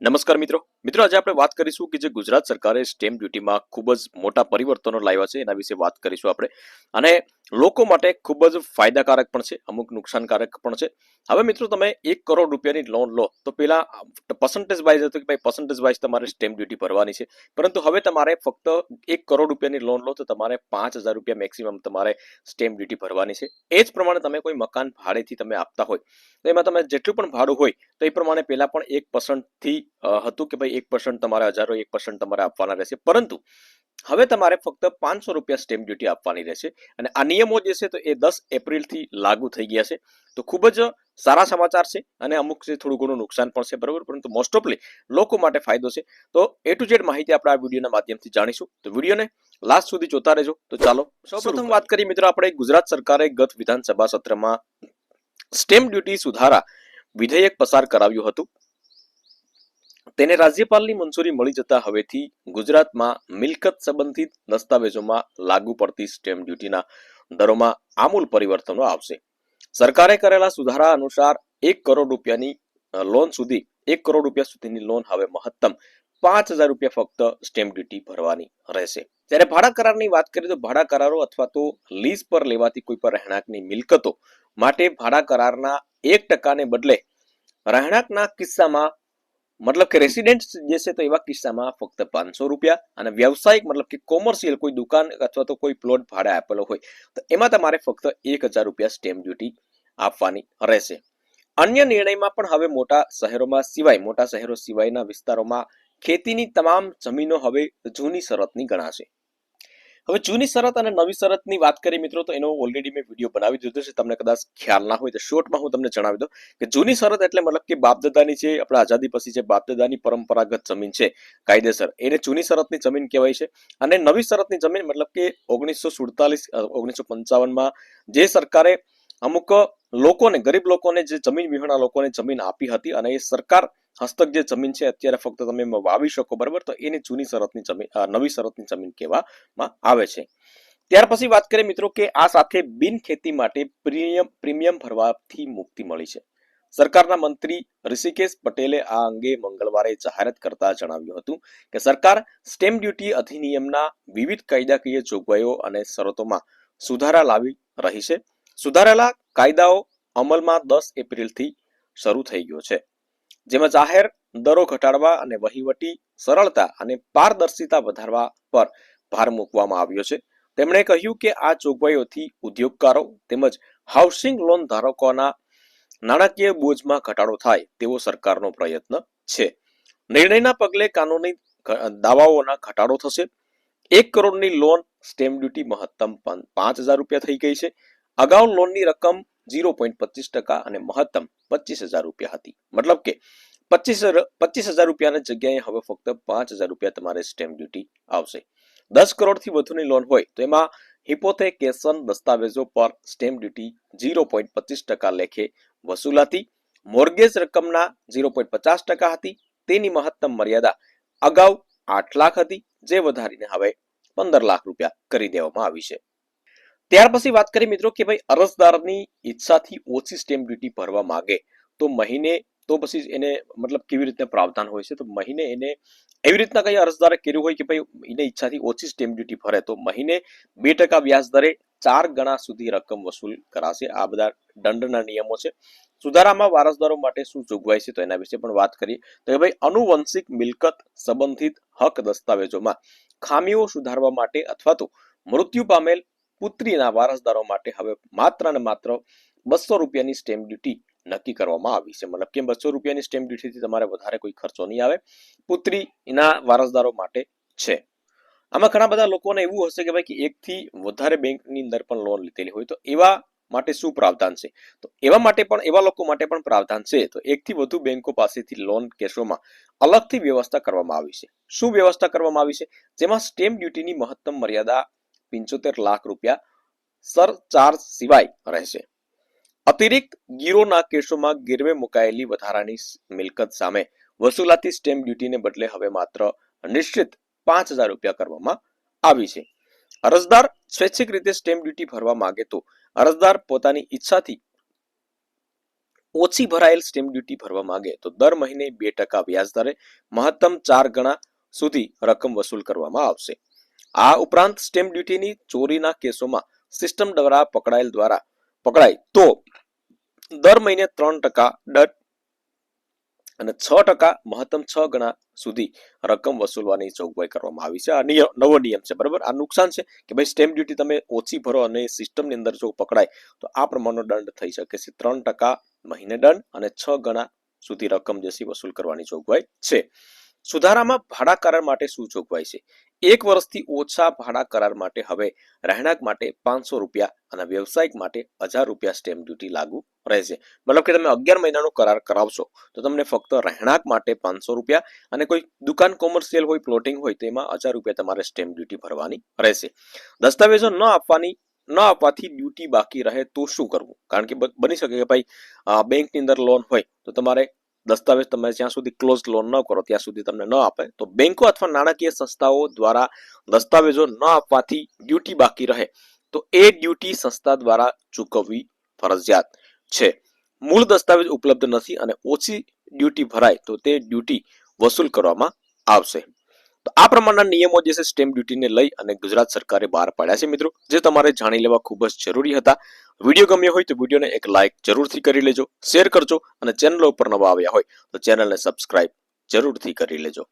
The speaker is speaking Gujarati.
નમસ્કાર મિત્રો આજે આપણે વાત કરીશું કે જે ગુજરાત સરકારે સ્ટેમ્પ ડ્યુટીમાં ખૂબ જ મોટા પરિવર્તનો લાવ્યા છે એના વિશે વાત કરીશું આપણે અને લોકો માટે ખૂબ જ ફાયદાકારક પણ છે, અમુક નુકસાનકારક પણ છે. હવે મિત્રો તમે 1 કરોડ રૂપિયાની લોન લો તો પેલા પર્સન્ટેજ વાઇઝ હતું કે ભાઈ પર્સન્ટેજ વાઇઝ તમારે સ્ટેમ્પ ડ્યુટી ભરવાની છે, પરંતુ હવે તમારે ફક્ત 1 કરોડ રૂપિયાની લોન લો તો તમારે 5,000 રૂપિયા મેક્સિમમ તમારે સ્ટેમ્પ ડ્યુટી ભરવાની છે. એ જ પ્રમાણે તમે કોઈ મકાન ભાડેથી તમે આપતા હોય તો એમાં તમે જેટલું પણ ભાડું હોય તો એ પ્રમાણે પેલા પણ 1% થી હતું કે ભાઈ 1% તમારે 1% તમારે આપવાના રહેશે, પરંતુ હવે તમારે ફક્ત 500 રૂપિયા સ્ટેમ્પ ડ્યુટી આપવાની રહેશે અને આ નિયમો જે છે તો એ 10 એપ્રિલથી લાગુ થઈ ગયા છે. તો ખૂબ જ સારા સમાચાર છે અને અમુક છે થોડું ઘણું નુકસાન પણ છે, બરોબર, પરંતુ મોસ્ટ ઓફલી લોકો માટે ફાયદો છે. તો એ ટુ ઝેડ માહિતી આપણે આ વિડીયોના માધ્યમથી જાણીશું, તો વિડીયોને લાસ્ટ સુધી જોતા રહેજો. તો ચાલો સૌપ્રથમ વાત કરીએ મિત્રો, આપણે ગુજરાત સરકારે ગત વિધાનસભા સત્રમાં સ્ટેમ્પ ડ્યુટી સુધારા વિધેયક પસાર કરાવ્યું હતું. તેને રાજ્યપાલની મંજૂરી મળી જતા હવેથી ગુજરાતમાં મિલકત સંબંધિત દસ્તાવેજોમાં લાગુ પડતી સ્ટેમ્પ ડ્યુટીના દરોમાં આમૂલ પરિવર્તનો આવશે. સરકારે કરેલા સુધારા અનુસાર 1 કરોડ રૂપિયાની લોન સુધી 1 કરોડ રૂપિયા સુધીની લોન હવે મહત્તમ 5,000 રૂપિયા ફક્ત સ્ટેમ્પ ડ્યુટી ભરવાની રહેશે. ત્યારે ભાડા કરારની વાત કરીએ તો ભાડા કરારો અથવા તો લીઝ પર લેવાતી કોઈ પણ રહેણાંકની મિલકતો માટે ભાડા કરારના 1% ને બદલે રહેણાંકના કિસ્સામાં મતલબ કે રેસિડેન્ટ જે છે તો એવા કિસ્સામાં ફક્ત 500 રૂપિયા અને વ્યવસાયિક મતલબ કે કોમર્શિયલ કોઈ દુકાન અથવા તો કોઈ પ્લોટ ભાડે આપેલો હોય તો એમાં તમારે ફક્ત 1,000 રૂપિયા સ્ટેમ્પ ડ્યુટી આપવાની રહેશે. અન્ય નિર્ણયમાં પણ હવે મોટા શહેરો સિવાયના વિસ્તારોમાં ખેતીની તમામ જમીનો હવે જૂની શરતની ગણાશે. હવે જૂની શરત અને નવી શરતની વાત કરીએ મિત્રો તો એનો ઓલરેડી મેં વિડીયો બનાવી દીધો છે, તમને કદાચ ખ્યાલ ના હોય તો શોર્ટમાં હું તમને જણાવી દઉં કે જૂની શરત એટલે મતલબ કે બાપદાદાની છે, આપણા આઝાદી પછી જે બાપદાદાની પરંપરાગત જમીન છે કાયદેસર, એને જૂની શરતની જમીન કહેવાય છે. અને નવી શરતની જમીન મતલબ કે 1947-1955માં જે સરકારે અમુક લોકોને, ગરીબ લોકોને, જે જમીન વિહોણા લોકોને જમીન આપી હતી અને એ સરકાર હસ્તક જે જમીન છે અત્યારે ફક્ત તમે વાવી શકો, બરાબર, તો એને જૂની શરતની જમીન, નવી શરતની જમીન કહેવામાં આવે છે. ત્યાર પછી વાત કરીએ મિત્રો કે આ સાથે બિન ખેતી માટે પ્રીમિયમ ભરવાથી મુક્તિ મળી છે. સરકારના મંત્રી ઋષિકેશ પટેલે આ અંગે મંગળવારે જાહેરાત કરતા જણાવ્યું હતું કે સરકાર સ્ટેમ્પ ડ્યુટી અધિનિયમના વિવિધ કાયદાકીય જોગવાઈઓ અને શરતોમાં સુધારા લાવી રહી છે. સુધારેલા કાયદાઓ અમલમાં 10 એપ્રિલથી શરૂ થઈ ગયો છે, જેમાં જાહેર દરો ઘટાડવા અને વહીવટી સરળતા અને પારદર્શિતા વધારવા પર ભાર મૂકવામાં આવ્યો છે. તેમણે કહ્યું કે આ જોગવાઈઓથી ઉદ્યોગકારો તેમજ હાઉસિંગ લોન ધારકોના નાણાકીય બોજમાં ઘટાડો થાય તેવો સરકારનો પ્રયત્ન છે. નિર્ણયના પગલે કાનૂની દાવાઓના ઘટાડો થશે. 1 કરોડની લોન સ્ટેમ્પ ડ્યુટી મહત્તમ 5,000 રૂપિયા થઈ ગઈ છે. અગાઉ લોનની રકમ 0.25% અને મહત્તમ 25,000 રૂપિયા હતી. મતલબ કે 25,000 રૂપિયાની જગ્યાએ હવે ફક્ત 5,000 રૂપિયા તમારે સ્ટેમ્પ ડ્યુટી આવશે. 10 કરોડથી વધુની લોન હોય તો એમાં હિપોથેકેશન દસ્તાવેજો પર સ્ટેમ્પ ડ્યુટી 0.25% લેખે વસૂલાતી. મોર્ગેજ રકમના 0.50% હતી. તેની મહત્તમ મર્યાદા અગાઉ 8 લાખ હતી, જે વધારીને હવે 15 લાખ રૂપિયા કરી દેવામાં આવી છે. ત્યાર પછી વાત કરીએ મિત્રો કે ભાઈ અરજદારની ઈચ્છાથી ઓછી સ્ટેમ્પ ડ્યુટી ભરવા માંગે તો મહિને, તો પછી એને મતલબ કેવી રીતે પ્રાવધાન હોય છે, તો મહિને એને એવી રીતના કઈ અરજદારે કર્યું હોય કે ભાઈ એને ઈચ્છાથી ઓછી સ્ટેમ્પ ડ્યુટી ભરે તો મહિને 2% વ્યાજ દરે 4 ગણા સુધી રકમ વસૂલ કરાશે. આ બધા દંડના નિયમો છે. સુધારામાં વારસદારો માટે શું જોગવાઈ છે તો એના વિશે પણ વાત કરીએ તો કે ભાઈ આનુવંશિક મિલકત સંબંધિત હક દસ્તાવેજોમાં ખામીઓ સુધારવા માટે અથવા તો મૃત્યુ પામેલ પુત્રીના વારસદારો માટે હવે માત્ર ને માત્ર 200 રૂપિયાની સ્ટેમ્પ ડ્યુટી નક્કી કરવામાં આવી છે. મતલબ કે 200 રૂપિયાની સ્ટેમ્પ ડ્યુટીથી તમારે વધારે કોઈ ખર્ચો નહીં આવે, પુત્રીના વારસદારો માટે છે. આમાં ઘણા બધા લોકોને એવું હશે કે ભાઈ કે એકથી વધારે બેંકની અંદર પણ લોન લીધેલી હોય તો એવા માટે શું પ્રાવધાન છે, તો એવા લોકો માટે પણ પ્રાવધાન છે. તો એકથી વધુ બેંકો પાસેથી લોન કેસોમાં અલગથી વ્યવસ્થા કરવામાં આવી છે. શું વ્યવસ્થા કરવામાં આવી છે? જેમાં સ્ટેમ્પ ડ્યુટીની મહત્તમ મર્યાદા 75 લાખ રૂપિયા સરચાર્જ સિવાય રહેશે. અતિરિક્ત ગીરોના કેસોમાં ગીરવે મુકાયેલી વધારાની મિલકત સામે વસૂલાતી સ્ટેમ્પ ડ્યુટીને બદલે હવે માત્ર નિશ્ચિત 5,000 રૂપિયા કરવામાં આવી છે. અરજદાર સ્વૈચ્છિક રીતે સ્ટેમ્પ ડ્યુટી ભરવા માંગે તો અરજદાર પોતાની ઈચ્છાથી ઓછી ભરાયેલ સ્ટેમ્પ ડ્યુટી ભરવા માંગે તો દર મહિને 2% વ્યાજ દરે મહત્તમ 4 ગણા સુધી રકમ વસૂલ કરવામાં આવશે. આ ઉપરાંત સ્ટેમ્પ ડ્યુટીની ચોરીના કેસોમાં સિસ્ટમ દ્વારા પકડાય તો દર મહિને 3% દંડ અને 6% મહત્તમ 6 ગણા સુધી રકમ વસૂલવાની જોગવાઈ કરવામાં આવી છે. આ નવો નિયમ છે, બરાબર. આ નુકસાન છે કે ભાઈ સ્ટેમ્પ ડ્યુટી તમે ઓછી ભરો અને સિસ્ટમની અંદર જો પકડાય તો આ પ્રમાણનો દંડ થઈ શકે છે. 3% મહિને દંડ અને 6 ગણા સુધી રકમ જે છે વસૂલ કરવાની જોગવાઈ છે. સુધારામાં ભાડા કરાર માટે શું જોગવાઈ છે? 1 વર્ષથી ઓછા ભાડા કરાર માટે હવે રહેણાંક માટે 500 રૂપિયા અને વ્યવસાયિક માટે 1000 રૂપિયા સ્ટેમ્પ ડ્યુટી લાગુ રહેશે. મતલબ કે તમે 11 મહિનાનો કરાર કરાવશો તો તમને ફક્ત રહેણાંક માટે 500 રૂપિયા અને કોઈ દુકાન કોમર્શિયલ હોય, પ્લોટિંગ હોય તેમાં 1000 રૂપિયા તમારે સ્ટેમ્પ ડ્યુટી ભરવાની રહેશે. દસ્તાવેજો ન આપવાથી ડ્યુટી બાકી રહે તો શું કરવું? કારણ કે બની શકે કે ભાઈ બેંકની અંદર લોન હોય તો તમારે દસ્તાવેજ તમે જ્યાં સુધી ક્લોઝ લોન ન કરો ત્યાં સુધી તમને ન આપે તો બેંકો અથવા નાણાકીય સંસ્થાઓ દ્વારા દસ્તાવેજો ન આપવાથી ડ્યુટી બાકી રહે તો એ ડ્યુટી સંસ્થા દ્વારા ચૂકવવી ફરજિયાત છે. મૂળ દસ્તાવેજ ઉપલબ્ધ નથી અને ઓછી ડ્યુટી ભરાય તો તે ડ્યુટી વસૂલ કરવામાં આવશે. તો આ પ્રમાણના નિયમો જે છે સ્ટેમ્પ ડ્યુટીને લઈ અને ગુજરાત સરકારે બહાર પાડ્યા છે મિત્રો, જે તમારે જાણી લેવા ખૂબ જ જરૂરી હતા. વિડીયો ગમ્યો હોય તો વિડીયોને એક લાઇક જરૂરથી કરી લેજો, શેર કરજો અને ચેનલ ઉપર નવા આવ્યા હોય તો ચેનલને સબસ્ક્રાઇબ જરૂરથી કરી લેજો.